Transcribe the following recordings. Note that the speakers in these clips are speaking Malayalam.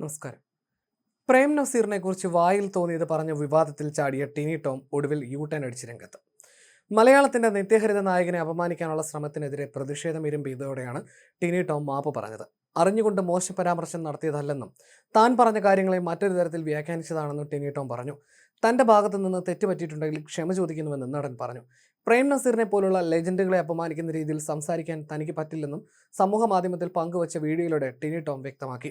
നമസ്കാരം. പ്രേം നസീറിനെ കുറിച്ച് വായിൽ തോന്നിയത് പറഞ്ഞ വിവാദത്തിൽ ചാടിയ ടിനി ടോം ഒടുവിൽ യു-ടേൺ അടിച്ച് രംഗത്ത്. മലയാളത്തിന്റെ നിത്യഹരിത നായകനെ അപമാനിക്കാനുള്ള ശ്രമത്തിനെതിരെ പ്രതിഷേധം ഇരുമ്പിയതോടെയാണ് ടിനി ടോം മാപ്പ് പറഞ്ഞത്. അറിഞ്ഞുകൊണ്ട് മോശ പരാമർശം നടത്തിയതല്ലെന്നും താൻ പറഞ്ഞ കാര്യങ്ങളെ മറ്റൊരു തരത്തിൽ വ്യാഖ്യാനിച്ചതാണെന്നും ടിനി ടോം പറഞ്ഞു. തന്റെ ഭാഗത്തു നിന്ന് തെറ്റുപറ്റിയിട്ടുണ്ടെങ്കിൽ ക്ഷമ ചോദിക്കുന്നുവെന്ന് നടൻ പറഞ്ഞു. പ്രേം നസീറിനെ പോലുള്ള ലെജൻഡുകളെ അപമാനിക്കുന്ന രീതിയിൽ സംസാരിക്കാൻ തനിക്ക് പറ്റില്ലെന്നും സമൂഹ മാധ്യമത്തിൽ പങ്കുവച്ച വീഡിയോയിലൂടെ ടിനി ടോം വ്യക്തമാക്കി.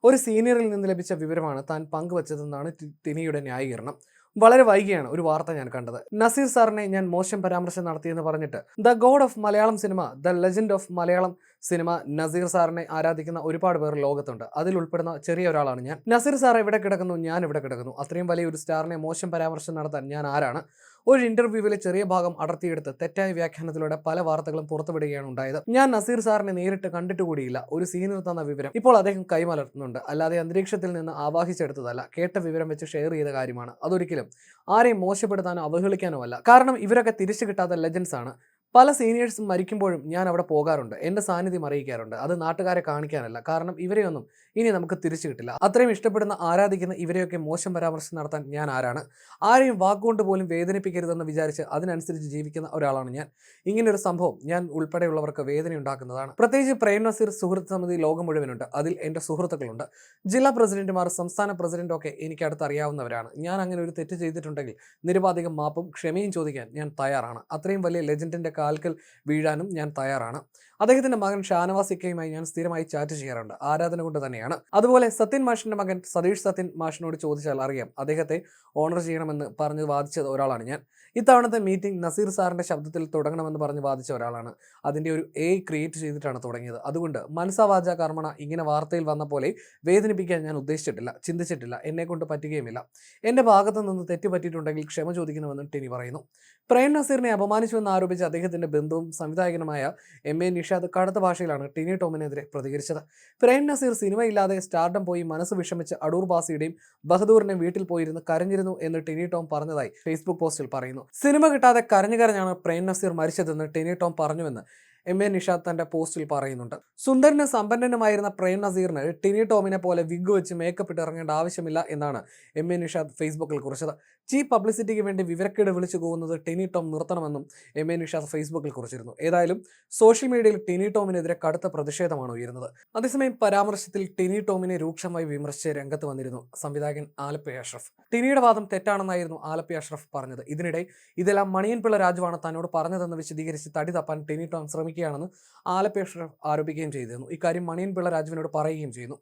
ഒരു സീനിയറിൽ നിന്ന് ലഭിച്ച വിവരമാണ് താൻ പങ്കുവച്ചതെന്നാണ് ടിനിയുടെ ന്യായീകരണം. വളരെ വൈകിയാണ് ഒരു വാർത്ത ഞാൻ കണ്ടത്. നസീർ സാറിനെ ഞാൻ മോശം പരാമർശം നടത്തിയെന്ന് പറഞ്ഞിട്ട് the god of Malayalam cinema, the legend of Malayalam cinema Nazir സാറിനെ ആരാധിക്കുന്ന ഒരുപാട് പേർ ലോകത്തുണ്ട്. അതിൽ ഉൾപ്പെടുന്ന ചെറിയ ഒരാളാണ് ഞാൻ. നസീർ സാർ എവിടെ കിടക്കുന്നു, ഞാൻ ഇവിടെ കിടക്കുന്നു. അത്രയും വലിയ ഒരു സ്റ്റാറിനെ മോശം പരാമർശം നടത്താൻ ഞാൻ ആരാണ്? ഒരു ഇന്റർവ്യൂവിലെ ചെറിയ ഭാഗം അടർത്തിയെടുത്ത് തെറ്റായ വ്യാഖ്യാനത്തിലൂടെ പല വാർത്തകളും പുറത്തുവിടുകയാണ് ഉണ്ടായത്. ഞാൻ നസീർ സാറിനെ നേരിട്ട് കണ്ടിട്ടുകൂടിയില്ല. ഒരു സീനിയർ തന്ന വിവരം ഇപ്പോൾ അദ്ദേഹം കൈമലർത്തുന്നുണ്ട്. അല്ലാതെ അന്തരീക്ഷത്തിൽ നിന്ന് ആവാഹിച്ചെടുത്തതല്ല. കേട്ട വിവരം വെച്ച് ഷെയർ ചെയ്ത കാര്യമാണ്. അതൊരിക്കലും ആരെയും മോശപ്പെടുത്താനോ അവഹേളിക്കാനോ അല്ല. കാരണം ഇവരൊക്കെ തിരിച്ചു കിട്ടാത്ത ലെജൻസ് ആണ്. പല സീനിയേഴ്സും മരിക്കുമ്പോഴും ഞാൻ അവിടെ പോകാറുണ്ട്. എൻ്റെ സാന്നിധ്യം അറിയിക്കാറുണ്ട്. അത് നാട്ടുകാരെ കാണിക്കാനല്ല. കാരണം ഇവരെയൊന്നും ഇനി നമുക്ക് തിരിച്ചു കിട്ടില്ല. അത്രയും ഇഷ്ടപ്പെടുന്ന ആരാധിക്കുന്ന ഇവരെയൊക്കെ മോശം പരാമർശം നടത്താൻ ഞാൻ ആരാണ്? ആരെയും വാക്കുകൊണ്ട് പോലും വേദനിപ്പിക്കരുതെന്ന് വിചാരിച്ച് അതിനനുസരിച്ച് ജീവിക്കുന്ന ഒരാളാണ് ഞാൻ. ഇങ്ങനൊരു സംഭവം ഞാൻ ഉൾപ്പെടെയുള്ളവർക്ക് വേദനയുണ്ടാക്കുന്നതാണ്. പ്രത്യേകിച്ച് പ്രേം നസീർ സുഹൃത്ത് സമിതി ലോകം മുഴുവനുണ്ട്. അതിൽ എൻ്റെ സുഹൃത്തുക്കളുണ്ട്. ജില്ലാ പ്രസിഡന്റുമാർ, സംസ്ഥാന പ്രസിഡന്റും ഒക്കെ എനിക്ക് അടുത്തറിയാവുന്നവരാണ്. ഞാൻ അങ്ങനെ ഒരു തെറ്റ് ചെയ്തിട്ടുണ്ടെങ്കിൽ നിരുപാധികം മാപ്പും ക്ഷമയും ചോദിക്കാൻ ഞാൻ തയ്യാറാണ്. അത്രയും വലിയ ലെജൻഡിന്റെ കാൽക്കൽ വീഴാനും ഞാൻ തയ്യാറാണ്. അദ്ദേഹത്തിന്റെ മകൻ ഷാനവാസ് ഇക്കയുമായി ഞാൻ സ്ഥിരമായി ചാറ്റ് ചെയ്യാറുണ്ട്. ആരാധന കൊണ്ട് തന്നെയാണ്. അതുപോലെ സത്യൻ മാഷിന്റെ മകൻ സതീഷ് സത്യൻ മാഷിനോട് ചോദിച്ചാൽ അറിയാം. അദ്ദേഹത്തെ ഓണർ ചെയ്യണമെന്ന് പറഞ്ഞ് വാദിച്ച ഒരാളാണ് ഞാൻ. ഇത്തവണത്തെ മീറ്റിംഗ് നസീർ സാറിന്റെ ശബ്ദത്തിൽ തുടങ്ങണമെന്ന് പറഞ്ഞ് വാദിച്ച ഒരാളാണ്. അതിന്റെ ഒരു ക്രിയേറ്റ് ചെയ്തിട്ടാണ് തുടങ്ങിയത്. അതുകൊണ്ട് മനസാ വാചാ കർമ്മണ ഇങ്ങനെ വാർത്തയിൽ വന്ന പോലെ വേദനിപ്പിക്കാൻ ഞാൻ ഉദ്ദേശിച്ചിട്ടില്ല, ചിന്തിച്ചിട്ടില്ല, എന്നെ കൊണ്ട് പറ്റുകയുമില്ല. എന്റെ ഭാഗത്തു നിന്ന് തെറ്റ് പറ്റിയിട്ടുണ്ടെങ്കിൽ ക്ഷമ ചോദിക്കണമെന്നും ടിനി പറയുന്നു. പ്രേം നസീറിനെ അപമാനിച്ചുവെന്ന് ആരോപിച്ച് അദ്ദേഹത്തിന്റെ ബന്ധുവും സംവിധായകനുമായ MA നിഷാദ് കടുത്ത ഭാഷയിലാണ് ടിനി ടോമിനെതിരെ പ്രതികരിച്ചത്. പ്രേം നസീർ സിനിമയില്ലാതെ സ്റ്റാർഡം പോയി മനസ്സ് വിഷമിച്ച് അടൂർ ബാസിയുടെയും ബഹദൂറിന്റെയും വീട്ടിൽ പോയിരുന്ന് കരഞ്ഞിരുന്നു എന്ന് ടിനി ടോം പറഞ്ഞതായി ഫേസ്ബുക്ക് പോസ്റ്റിൽ പറയുന്നു. സിനിമ കിട്ടാതെ കരഞ്ഞാണ് പ്രേം നസീർ മരിച്ചതെന്ന് ടിനി ടോം പറഞ്ഞുവെന്ന് MA നിഷാദ് തന്റെ പോസ്റ്റിൽ പറയുന്നുണ്ട്. സുന്ദരനും സമ്പന്നനുമായിരുന്ന പ്രേം നസീറിന് ടിനി ടോമിനെ പോലെ വിഗ് വെച്ച് മേക്കപ്പ് ഇട്ട് ഇറങ്ങേണ്ട ആവശ്യമില്ല എന്നാണ് MA നിഷാദ് ഫേസ്ബുക്കിൽ കുറിച്ചത്. ചീപ്പ് പബ്ലിസിറ്റിക്ക് വേണ്ടി വിവരക്കേട് വിളിച്ചു പോകുന്നത് ടിനി ടോം നിർത്തണമെന്നും MA നിഷാദ് ഫേസ്ബുക്കിൽ കുറിച്ചിരുന്നു. ഏതായാലും സോഷ്യൽ മീഡിയയിൽ ടിനി ടോമിനെതിരെ കടുത്ത പ്രതിഷേധമാണ് ഉയരുന്നത്. അതേസമയം പരാമർശത്തിൽ ടിനി ടോമിനെ രൂക്ഷമായി വിമർശിച്ച് രംഗത്ത് വന്നിരുന്നു സംവിധായകൻ ആലപ്പി അഷ്റഫ്. ടിനിയുടെ വാദം തെറ്റാണെന്നായിരുന്നു ആലപ്പി അഷ്റഫ് പറഞ്ഞത്. ഇതിനിടെ ഇതെല്ലാം മണിയൻപിള്ള രാജുവാണ് തന്നോട് പറഞ്ഞതെന്ന് വിശദീകരിച്ച് തടി തപ്പാൻ ടിനി ടോം ശ്രമിക്കുകയാണെന്ന് ആലപ്പി അഷ്റഫ് ആരോപിക്കുകയും ചെയ്തിരുന്നു. ഇക്കാര്യം മണിയൻപിള്ള രാജുവിനോട് പറയുകയും ചെയ്യുന്നു.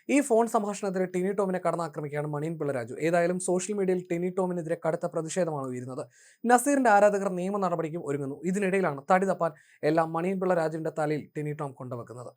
ഈ ഫോൺ സംഭാഷണത്തിൽ ടിനി ടോമിനെ കടന്നാക്രമിക്കുകയാണ് മണിയൻപിള്ള രാജു. ഏതായാലും സോഷ്യൽ മീഡിയയിൽ ടിനി ടോമിനെതിരെ കടുത്ത പ്രതിഷേധമാണ് ഉയരുന്നത്. നസീറിന്റെ ആരാധകർ നിയമ നടപടിക്കും ഒരുങ്ങുന്നു. ഇതിനിടയിലാണ് തടി തപ്പാൻ എല്ലാം മണിയൻപിള്ള രാജുവിന്റെ തലയിൽ ടിനി ടോം കൊണ്ടുവെക്കുന്നത്.